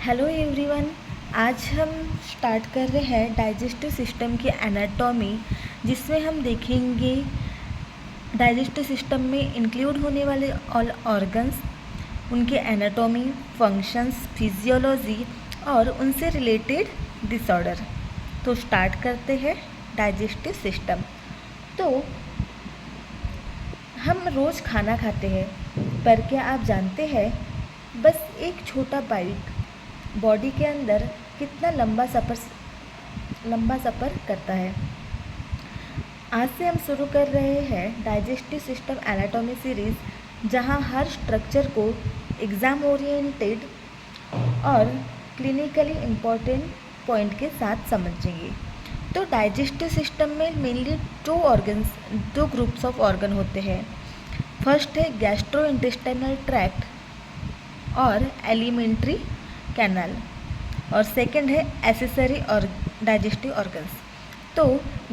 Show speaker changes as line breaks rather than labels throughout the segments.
Hello everyone. आज हम start कर रहे हैं डाइजेस्टिव सिस्टम की एनाटॉमी, जिसमें हम देखेंगे डाइजेस्टिव सिस्टम में इंक्लूड होने वाले ऑल ऑर्गन्स, उनके एनाटॉमी, फंक्शंस, फिजियोलॉजी और उनसे रिलेटेड डिसऑर्डर। तो स्टार्ट करते हैं डाइजेस्टिव सिस्टम। तो हम रोज़ खाना खाते हैं, पर क्या आप जानते हैं बस एक छोटा बाइट बॉडी के अंदर कितना लंबा सफ़र करता है। आज से हम शुरू कर रहे हैं डाइजेस्टिव सिस्टम एनाटॉमी सीरीज़, जहां हर स्ट्रक्चर को एग्ज़ाम ओरिएंटेड और क्लिनिकली इम्पॉर्टेंट पॉइंट के साथ समझेंगे। तो डाइजेस्टिव सिस्टम में मेनली दो ग्रुप्स ऑफ ऑर्गन होते हैं। फर्स्ट है गैस्ट्रो इंटेस्टाइनल ट्रैक्ट और एलिमेंट्री कैनाल, और सेकंड है एसेसरी और डाइजेस्टिव ऑर्गन्स। तो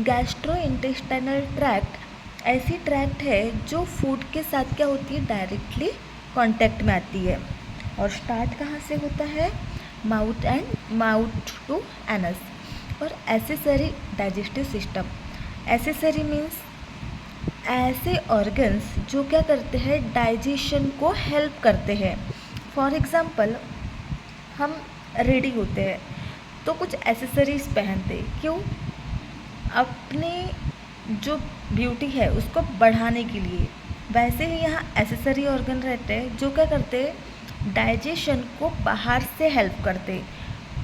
गैस्ट्रो इंटेस्टाइनल ट्रैक्ट ऐसी ट्रैक्ट है जो फूड के साथ क्या होती है, डायरेक्टली कांटेक्ट में आती है। और स्टार्ट कहाँ से होता है, माउथ टू एनस। और accessory digestive system, accessory means ऐसे ऑर्गन्स जो क्या करते हैं, डाइजेशन को हेल्प करते हैं। फॉर एग्ज़ाम्पल, हम रेडी होते हैं तो कुछ एसेसरीज पहनते, क्यों? अपने जो ब्यूटी है उसको बढ़ाने के लिए। वैसे ही यहाँ एसेसरी ऑर्गन रहते हैं जो क्या करते हैं, डाइजेशन को बाहर से हेल्प करते,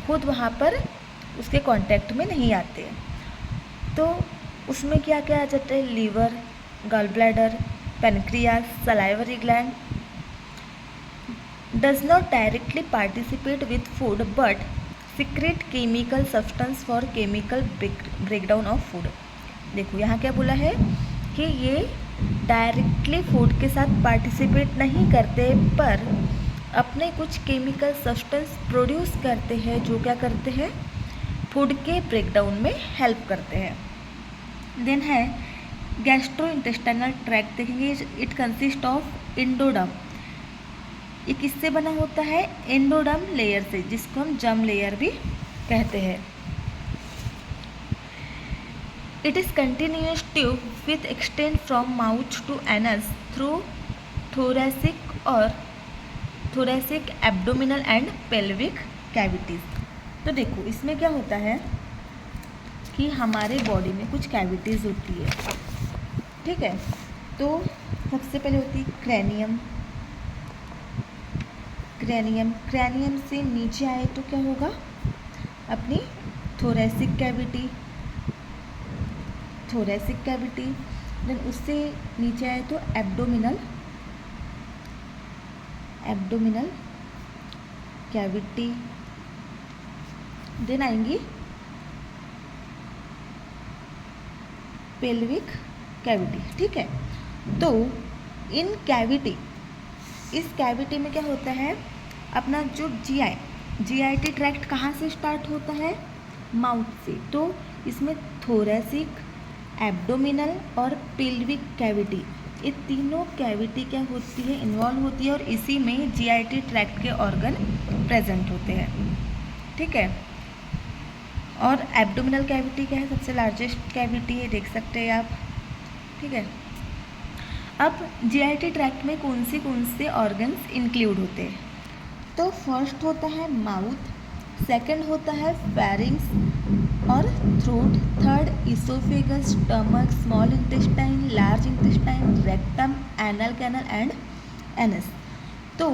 खुद वहाँ पर उसके कांटेक्ट में नहीं आते। तो उसमें क्या क्या आ जाता है, liver, gall bladder, pancreas, salivary gland. Does not directly participate with food but secrete chemical substance for chemical breakdown of food। देखो यहाँ क्या बोला है कि ये डायरेक्टली फूड के साथ पार्टिसिपेट नहीं करते, पर अपने कुछ केमिकल सब्सटेंस प्रोड्यूस करते हैं जो क्या करते हैं, फूड के ब्रेकडाउन में हेल्प करते हैं। देन है गैस्ट्रो इंटेस्टाइनल ट्रैक्ट, देखेंगे इट कंसिस्ट ऑफ एंडोडर्म। ये किससे बना होता है, एंडोडर्म लेयर से, जिसको हम जर्म लेयर भी कहते हैं। It is continuous tube with extend from mouth to anus through thoracic abdominal and pelvic cavities. तो देखो इसमें क्या होता है कि हमारे बॉडी में कुछ कैविटीज़ होती है, ठीक है। तो सबसे पहले होती है क्रैनियम से नीचे आए तो क्या होगा, अपनी थोरैसिक कैविटी। देन उससे नीचे आए तो एब्डोमिनल कैविटी। देन आएंगी पेल्विक कैविटी, ठीक है। तो इस कैविटी में क्या होता है, अपना जो जीआईटी ट्रैक्ट कहाँ से स्टार्ट होता है, माउथ से। तो इसमें थोरैसिक, एब्डोमिनल और पेल्विक कैविटी, ये तीनों कैविटी क्या होती है, इन्वॉल्व होती है, और इसी में जीआईटी ट्रैक्ट के ऑर्गन प्रेजेंट होते हैं, ठीक है। और एब्डोमिनल कैविटी क्या है, सबसे लार्जेस्ट कैविटी है, देख सकते हैं आप, ठीक है। अब जीआईटी ट्रैक्ट में कौन से ऑर्गन्स इंक्लूड होते हैं, तो फर्स्ट होता है माउथ, सेकंड होता है फेरिंग्स और throat, third oesophagus, stomach, small intestine, large intestine, rectum, anal canal and anus. तो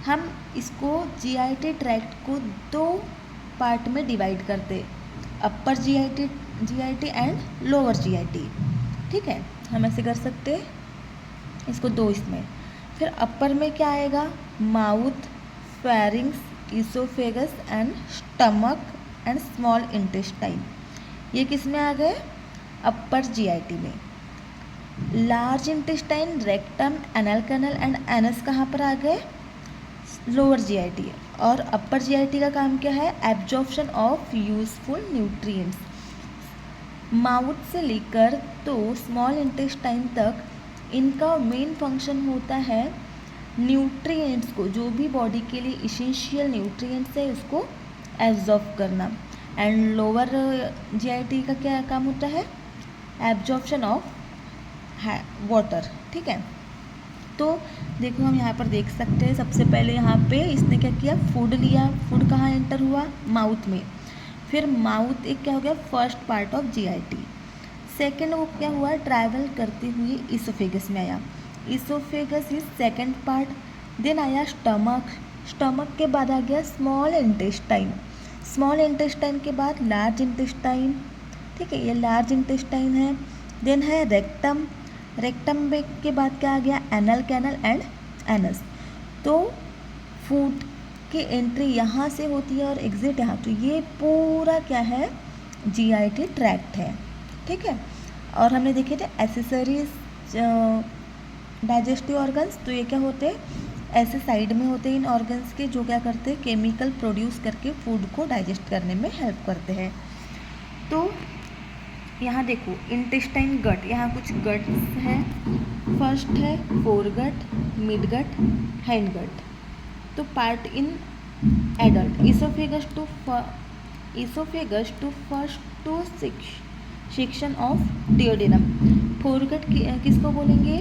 हम इसको जीआईटी ट्रैक्ट को दो पार्ट में डिवाइड करते, अपर जीआईटी एंड लोअर जीआईटी, ठीक है। हम ऐसे कर सकते हैं इसको दो इसमें। फिर अपर में क्या आएगा, mouth, pharynx, oesophagus and stomach and small intestine. ये किस में आ गए, अपर जीआईटी में। Large intestine, rectum, anal canal and anus कहाँ पर आ गए, लोअर जीआईटी। और अपर जीआईटी का काम क्या है, absorption of useful nutrients. Mouth से लेकर तो स्मॉल इंटेस्टाइन तक इनका मेन फंक्शन होता है न्यूट्रिएंट्स को, जो भी बॉडी के लिए इसेंशियल न्यूट्रिएंट्स है उसको एब्जॉर्ब करना। एंड लोअर जीआईटी का क्या काम होता है? Absorption of water. ठीक है, तो देखो हम यहाँ पर देख सकते हैं, सबसे पहले यहाँ पे इसने क्या किया, फूड लिया। फूड कहाँ एंटर हुआ? माउथ में। फिर माउथ एक क्या हो गया, first part of GIT. Second वो क्या हुआ, ट्रैवल करते हुए इसोफेगस में आया। Oesophagus is second part. Then आया स्टमक। स्टमक के बाद आ गया स्मॉल इंटेस्टाइन। स्मॉल इंटेस्टाइन के बाद लार्ज इंटेस्टाइन। ठीक है, ये लार्ज इंटेस्टाइन है। देन है रेक्टम। रेक्टम के बाद क्या आ गया, एनल कैनल एंड एनस। तो फूड की एंट्री यहाँ से होती है और एग्जिट यहाँ, तो ये पूरा क्या है, जीआईटी ट्रैक्ट है। ठीक है, और हमने देखे थे एसेसरीज डाइजेस्टिव ऑर्गन्स, तो ये क्या होते हैं, ऐसे साइड में होते हैं इन ऑर्गन्स के, जो क्या करते हैं, केमिकल प्रोड्यूस करके फूड को डाइजेस्ट करने में हेल्प करते हैं। तो यहाँ देखो इंटेस्टाइन गट, यहाँ कुछ गट्स है। फर्स्ट है फोरगट, मिडगट, हैंडगट। तो part in adult, oesophagus to first two section of duodenum. Foregut किसको बोलेंगे,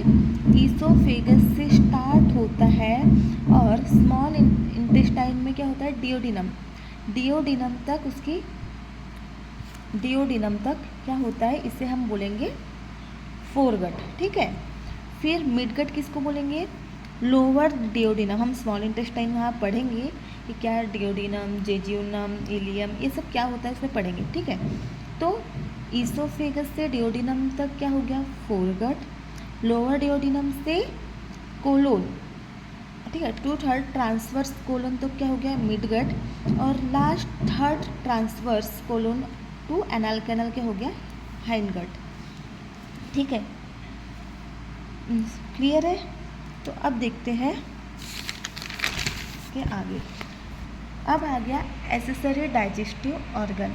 इसोफेगस से स्टार्ट होता है और स्मॉल इंटेस्टाइन में क्या होता है, डिओडिनम। डिओडिनम तक क्या होता है, इसे हम बोलेंगे फोरगट। ठीक है, फिर मिडगट किसको बोलेंगे, लोअर डिओडिनम। हम स्मॉल इंटेस्टाइन वहाँ पढ़ेंगे कि क्या डिओडिनम, जेजुनम, इलियम, ये सब क्या होता है इसमें पढ़ेंगे। ठीक है, तो इसोफेगस से डिओडिनम तक क्या हो गया, फोरगट। लोअर डिओडिनम से कोलोन, ठीक है, टू थर्ड ट्रांसवर्स कोलोन तो क्या हो गया, मिडगट। और last third transverse colon to anal canal क्या हो गया, हाइंडगट। ठीक है, क्लियर है। तो अब देखते हैं कि आगे। अब आ गया एसेसरी डाइजेस्टिव ऑर्गन।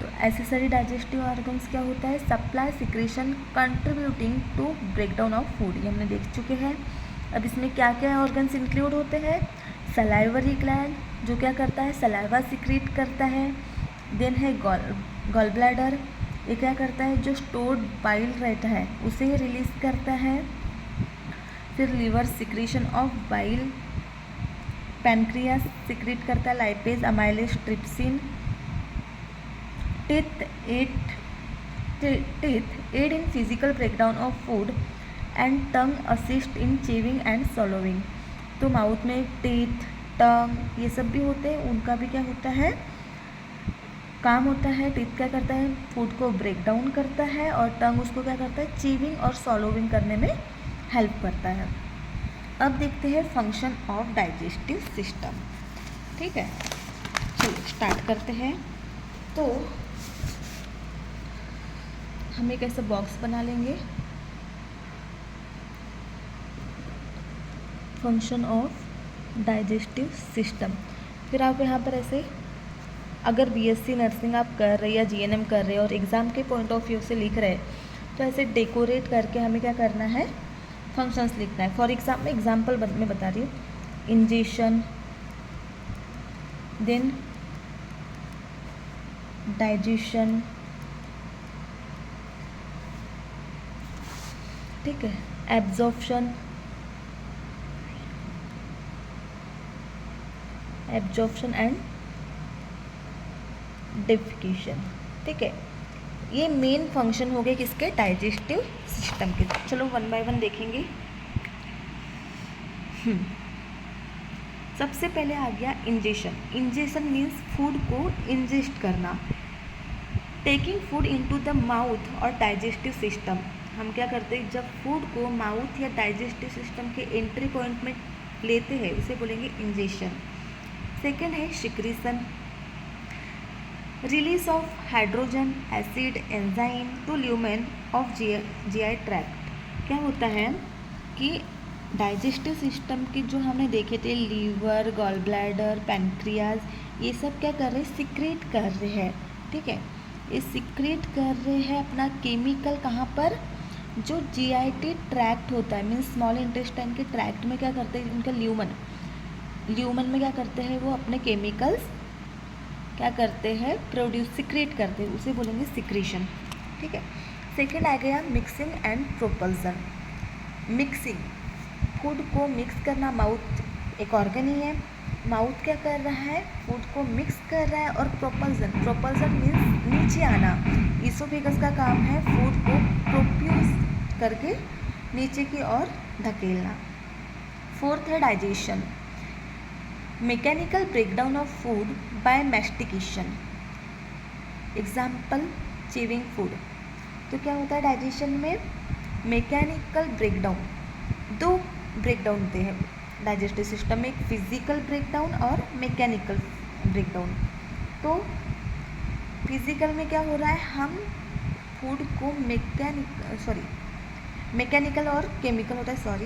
तो एसेसरी डाइजेस्टिव ऑर्गन्स क्या होता है, supply secretion contributing to breakdown of food, ये हमने देख चुके हैं। अब इसमें क्या क्या ऑर्गन्स इंक्लूड होते हैं, सलाइवरी ग्लैंड जो क्या करता है, सलाइवा सिक्रेट करता है। देन है गॉल ब्लैडर, ये क्या करता है, जो स्टोर्ड बाइल रहता है उसे रिलीज करता है। फिर liver secretion of bile. Pancreas secrete करता है lipase, amylase, trypsin. Teeth aid in physical breakdown of food and tongue assist in chewing and swallowing. तो माउथ में टीथ, टंग ये सब भी होते हैं, उनका भी क्या होता है, काम होता है। टीथ क्या करता है, फूड को ब्रेक डाउन करता है, और टंग उसको क्या करता है, चीविंग और सॉलोविंग करने में हेल्प करता है। अब देखते हैं फंक्शन ऑफ डाइजेस्टिव सिस्टम। ठीक है, चलिए स्टार्ट करते हैं। तो हम एक ऐसा बॉक्स बना लेंगे, फंक्शन ऑफ डाइजेस्टिव सिस्टम। फिर आप यहाँ पर ऐसे, अगर बीएससी नर्सिंग आप कर रहे या जीएनएम कर रहे और एग्ज़ाम के पॉइंट ऑफ व्यू से लिख रहे तो ऐसे डेकोरेट करके हमें क्या करना है, फंक्शंस लिखना है। फॉर एग्जाम्पल मैं बता रही हूँ, इंजेशन, देन डाइजेशन, ठीक है, एब्जॉर्प्शन एंड डिफिकेशन। ठीक है, ये मेन फंक्शन हो गए किसके, डाइजेस्टिव सिस्टम के। चलो वन बाय वन देखेंगे। सबसे पहले आ गया इंजेशन। इंजेशन मीन्स फूड को इंजेस्ट करना, taking food into the mouth और डाइजेस्टिव सिस्टम। हम क्या करते हैं, जब फूड को माउथ या डाइजेस्टिव सिस्टम के एंट्री पॉइंट में लेते हैं उसे बोलेंगे इंजेशन। सेकेंड है secretion, release of hydrogen, acid, enzyme to lumen of GI tract. क्या होता है कि डाइजेस्टिव सिस्टम के जो हमने देखे थे, लीवर, गॉल ब्लैडर, पैनक्रियाज, ये सब क्या कर रहे हैं, सिक्रेट कर रहे हैं। ठीक है, ये सिक्रेट कर रहे हैं अपना केमिकल कहाँ पर, जो जीआईटी ट्रैक्ट होता है मीन्स स्मॉल इंटेस्टाइन के ट्रैक्ट में क्या करते हैं, उनका ल्यूमन में क्या करते हैं, वो अपने केमिकल्स क्या करते हैं, प्रोड्यूस सिक्रेट करते हैं, उसे बोलेंगे सिक्रीशन। ठीक है। सेकेंड आ गया mixing and propulsion. Mixing, food को मिक्स करना, माउथ एक ऑर्गन ही है, माउथ क्या कर रहा है, फूड को मिक्स कर रहा है। और प्रोपल्सन मीन्स नीचे आना, ईसोफेगस का काम है फूड को प्रोड्यूस करके नीचे की ओर धकेलना। फोर्थ है digestion, mechanical breakdown of food by mastication. Example chewing food. तो क्या होता है डाइजेशन में, मैकेनिकल ब्रेकडाउन, दो ब्रेकडाउन होते हैं डाइजेस्टिव सिस्टम में, एक फिजिकल ब्रेकडाउन और मैकेनिकल ब्रेकडाउन। तो फिजिकल में क्या हो रहा है, हम फूड को मैकेनिकल और केमिकल होता है,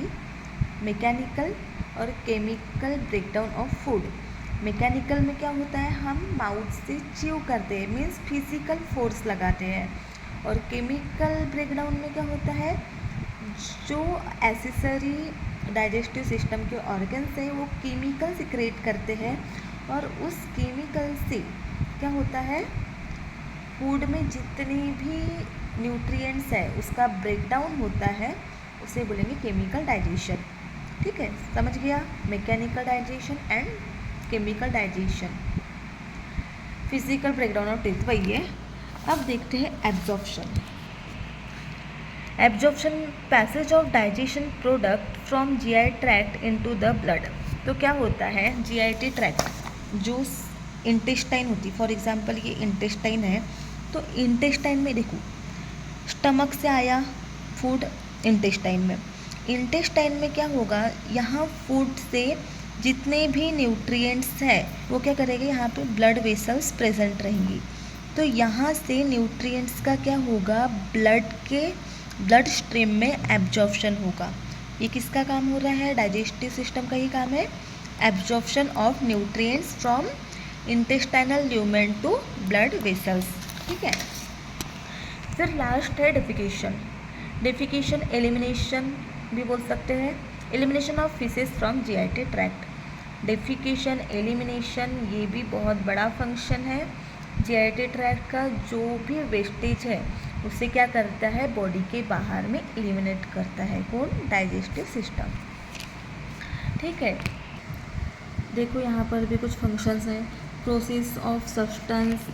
मैकेनिकल और chemical breakdown of food. Mechanical में क्या होता है, हम माउथ से च्यू करते हैं मीन्स फिजिकल फोर्स लगाते हैं। और केमिकल ब्रेकडाउन में क्या होता है, जो एसेसरी डाइजेस्टिव सिस्टम के ऑर्गन्स हैं वो केमिकल सिक्रेट करते हैं, और उस केमिकल से क्या होता है, फूड में जितनी भी न्यूट्रिएंट्स है उसका ब्रेकडाउन होता है, उसे बोलेंगे केमिकल डाइजेशन। ठीक है, समझ गया, mechanical digestion and chemical digestion. Physical breakdown of test वही है। अब देखते हैं absorption. Absorption, passage of digestion product from GI tract into the blood. तो क्या होता है, जीआईटी ट्रैक्ट जो इंटेस्टाइन होती, फॉर एग्जांपल ये इंटेस्टाइन है, तो इंटेस्टाइन में देखो, स्टमक से आया फूड इंटेस्टाइन में, इंटेस्टाइन में क्या होगा, यहाँ फूड से जितने भी न्यूट्रिएंट्स हैं वो क्या करेंगे, यहाँ पे ब्लड वेसल्स प्रेजेंट रहेंगी। तो यहाँ से न्यूट्रिएंट्स का क्या होगा, ब्लड स्ट्रीम में एब्जॉर्प्शन होगा। ये किसका काम हो रहा है, डाइजेस्टिव सिस्टम का ही काम है, absorption of nutrients from intestinal lumen to blood vessels. ठीक है। फिर लास्ट है डेफिकेशन एलिमिनेशन भी बोल सकते हैं, elimination of faeces from GIT tract. Defecation elimination ये भी बहुत बड़ा फंक्शन है। जीआईटी ट्रैक्ट का जो भी वेस्टेज है उसे क्या करता है, बॉडी के बाहर में एलिमिनेट करता है, कौन, डाइजेस्टिव सिस्टम। ठीक है, देखो यहाँ पर भी कुछ फंक्शंस हैं। Process of substance,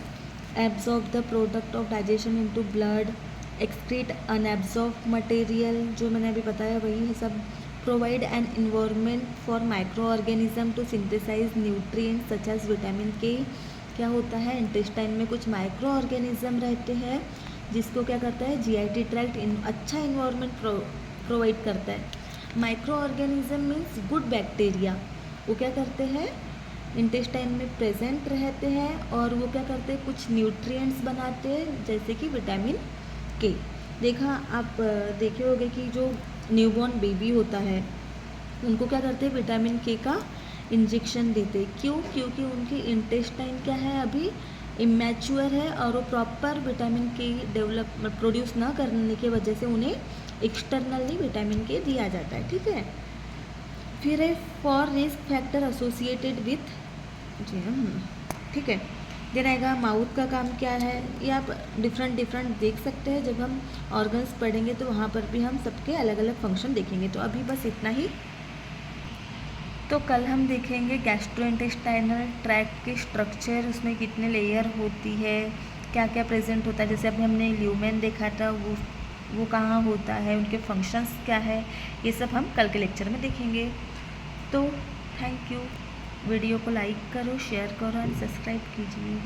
absorb the product of digestion into blood, excrete unabsorb material, जो मैंने अभी बताया वही है सब। Provide an environment for micro organism to synthesise nutrients such as vitamin K. क्या होता है, इंटेस्टाइन में कुछ माइक्रो ऑर्गेनिज्म रहते हैं जिसको क्या करता है, जीआईटी ट्रैक्ट अच्छा इन्वायरमेंट प्रोवाइड करता है। Micro organism means good bacteria, वो क्या करते हैं, इंटेस्टाइन में प्रेजेंट रहते हैं और वो क्या करते हैं, कुछ न्यूट्रिएंट्स बनाते हैं जैसे कि विटामिन के। देखा आप देखे होंगे कि जो न्यूबॉर्न बेबी होता है उनको क्या करते हैं, विटामिन के का इंजेक्शन देते। क्यों, क्योंकि उनकी इंटेस्टाइन क्या है, अभी इमैच्योर है और वो प्रॉपर विटामिन के प्रोड्यूस ना करने की वजह से उन्हें एक्सटर्नली विटामिन के दिया जाता है। ठीक है। फिर है for risk factor associated with, ठीक है, देन आएगा माउथ का काम क्या है, ये आप डिफरेंट देख सकते हैं। जब हम ऑर्गन्स पढ़ेंगे तो वहाँ पर भी हम सबके अलग अलग फंक्शन देखेंगे। तो अभी बस इतना ही। तो कल हम देखेंगे गैस्ट्रोइंटेस्टाइनल ट्रैक्ट के स्ट्रक्चर, उसमें कितने लेयर होती है, क्या क्या प्रेजेंट होता है। जैसे अभी हमने ल्यूमेन देखा था, वो कहाँ होता है, उनके फंक्शंस क्या है, ये सब हम कल के लेक्चर में देखेंगे। तो थैंक यू, वीडियो को लाइक करो, शेयर करो एंड सब्सक्राइब कीजिए।